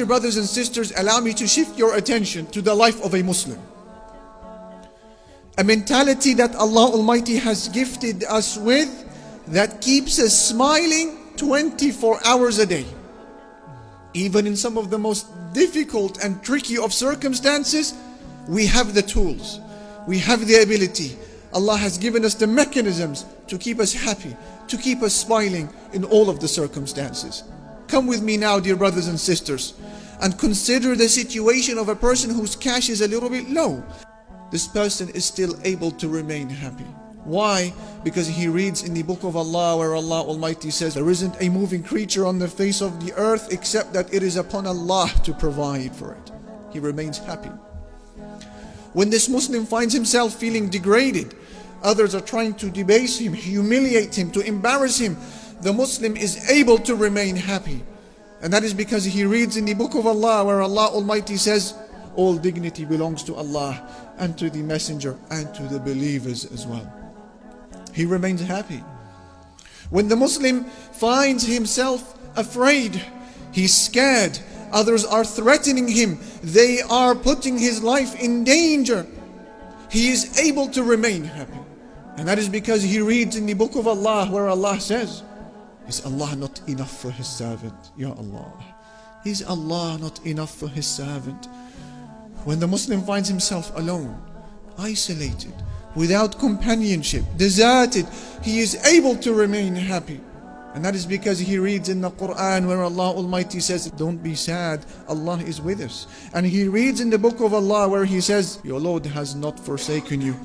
dear brothers and sisters, allow me to shift your attention to the life of a Muslim. A mentality that Allah Almighty has gifted us with that keeps us smiling 24 hours a day. Even in some of the most difficult and tricky of circumstances, we have the tools, we have the ability. Allah has given us the mechanisms to keep us happy, to keep us smiling in all of the circumstances. Come with me now, dear brothers and sisters, and consider the situation of a person whose cash is a little bit low. This person is still able to remain happy. Why? Because he reads in the book of Allah where Allah Almighty says, there isn't a moving creature on the face of the earth except that it is upon Allah to provide for it. He remains happy. When this Muslim finds himself feeling degraded, others are trying to debase him, humiliate him, to embarrass him, the Muslim is able to remain happy. And that is because he reads in the book of Allah where Allah Almighty says, all dignity belongs to Allah and to the Messenger and to the believers as well. He remains happy. When the Muslim finds himself afraid, he's scared, others are threatening him, they are putting his life in danger, he is able to remain happy. And that is because he reads in the book of Allah where Allah says, is Allah not enough for His servant? Ya Allah. Is Allah not enough for His servant? When the Muslim finds himself alone, isolated, without companionship, deserted, he is able to remain happy. And that is because he reads in the Quran where Allah Almighty says, don't be sad, Allah is with us. And he reads in the book of Allah where He says, your Lord has not forsaken you,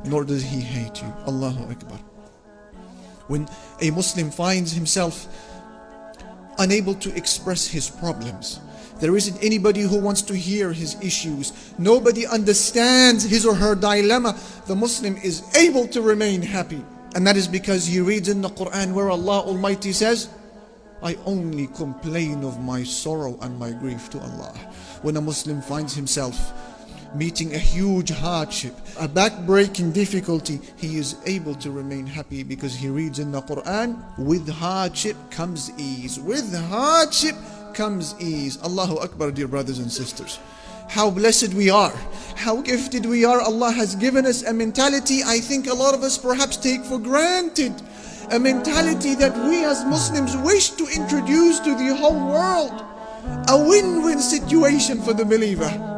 nor does He hate you. Allahu Akbar. When a Muslim finds himself unable to express his problems, there isn't anybody who wants to hear his issues, nobody understands his or her dilemma, the Muslim is able to remain happy. And that is because he reads in the Quran where Allah Almighty says, I only complain of my sorrow and my grief to Allah. When a Muslim finds himself meeting a huge hardship, a back-breaking difficulty, he is able to remain happy because he reads in the Quran, with hardship comes ease. With hardship comes ease. Allahu Akbar, dear brothers and sisters. How blessed we are, how gifted we are. Allah has given us a mentality I think a lot of us perhaps take for granted. A mentality that we as Muslims wish to introduce to the whole world. A win-win situation for the believer.